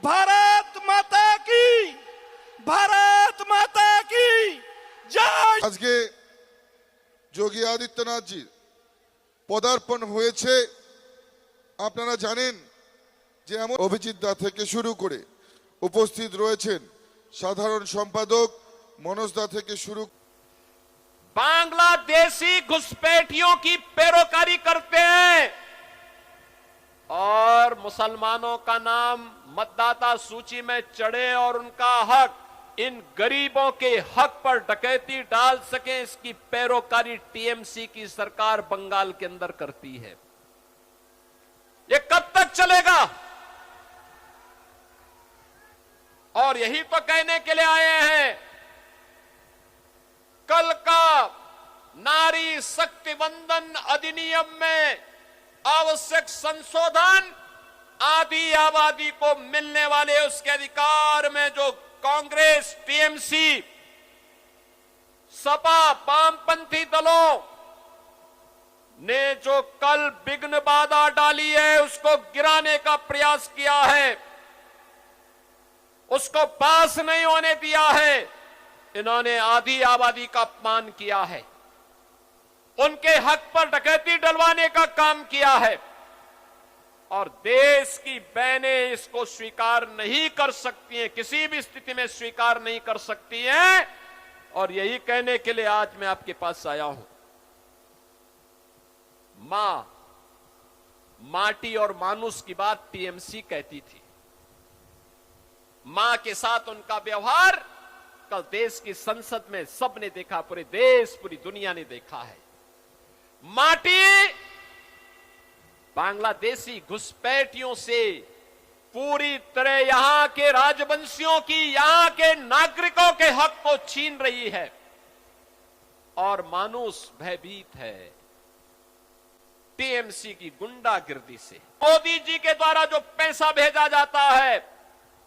भारत माता की, भारत माता की জয়। আজকে যোগী আদিত্যনাথজি পদার্পণ হয়েছে। আপনারা জানেন যে এমন অভিজিৎ দা থেকে শুরু করে উপস্থিত রয়েছেন সাধারণ সম্পাদক মনোজ দা থেকে শুরু। बांग्लादेशी घुसपैठियों की पैरोकारी करते हैं और मुसलमानों का नाम मतदाता सूची में चढ़े और उनका हक, इन गरीबों के हक पर डकैती डाल सके, इसकी पैरोकारी टीएमसी की सरकार बंगाल के अंदर करती है। ये कब तक चलेगा? और यही तो कहने के लिए आए हैं, कल का नारी शक्ति वंदन अधिनियम में आवश्यक संशोधन, आदि आबादी को मिलने वाले उसके अधिकार में जो कांग्रेस, टीएमसी, सपा, वामपंथी दलों ने जो कल विघ्न बाधा डाली है, उसको गिराने का प्रयास किया है, उसको पास नहीं होने दिया है। इन्होंने आधी आबादी का अपमान किया है, उनके हक पर डकैती डलवाने का काम किया है और देश की बहनें इसको स्वीकार नहीं कर सकती हैं, किसी भी स्थिति में स्वीकार नहीं कर सकती हैं। और यही कहने के लिए आज मैं आपके पास आया हूं। मां, माटी और मानुष की बात टीएमसी कहती थी। मां के साथ उनका व्यवहार कल देश की संसद में सबने देखा, पूरे देश, पूरी दुनिया ने देखा है। माटी बांग्लादेशी घुसपैठियों से पूरी तरह यहां के राजवंशियों की, यहां के नागरिकों के हक को छीन रही है और मानुष भयभीत है टीएमसी की गुंडागिर्दी से। मोदी जी के द्वारा जो पैसा भेजा जाता है,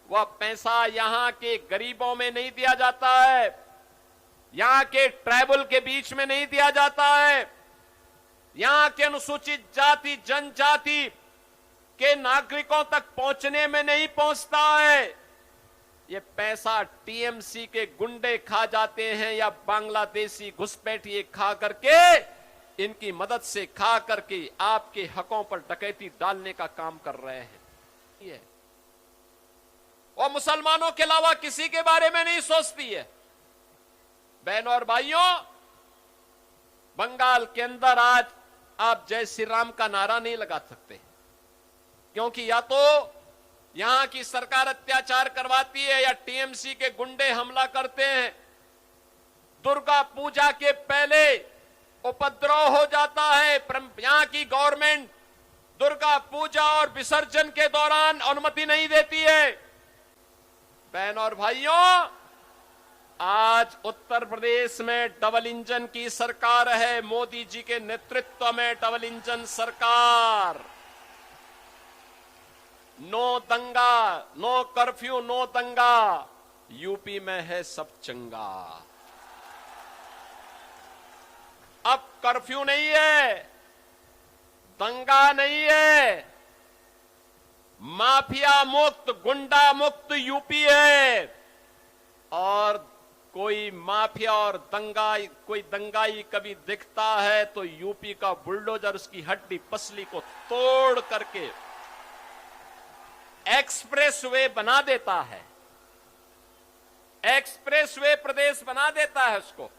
वह पैसा यहां के गरीबों में नहीं दिया जाता है, यहां के ट्राइबल के बीच में नहीं दिया जाता है, यहां के अनुसूचित जाति, जनजाति के नागरिकों तक पहुंचने में नहीं पहुंचता है। यह पैसा टीएमसी के गुंडे खा जाते हैं या बांग्लादेशी घुसपैठिए खा करके, इनकी मदद से खा करके आपके हकों पर डकैती डालने का काम कर रहे हैं। और मुसलमानों के अलावा किसी के बारे में नहीं सोचती है। बहनों और भाइयों, बंगाल के अंदर आज आप जय श्री राम का नारा नहीं लगा सकते, क्योंकि या तो यहां की सरकार अत्याचार करवाती है या टीएमसी के गुंडे हमला करते हैं। दुर्गा पूजा के पहले उपद्रव हो जाता है। यहां की गवर्नमेंट दुर्गा पूजा और विसर्जन के दौरान अनुमति नहीं देती है। बहनों और भाइयों, आज उत्तर प्रदेश में डबल इंजन की सरकार है, मोदी जी के नेतृत्व में डबल इंजन सरकार। नो दंगा, नो कर्फ्यू, नो दंगा। यूपी में है सब चंगा। अब कर्फ्यू नहीं है, दंगा नहीं है, माफिया मुक्त, गुंडा मुक्त यूपी है। और कोई माफिया और कोई दंगाई कभी दिखता है तो यूपी का बुलडोजर उसकी हड्डी पसली को तोड़ करके एक्सप्रेसवे बना देता है, एक्सप्रेसवे प्रदेश बना देता है उसको।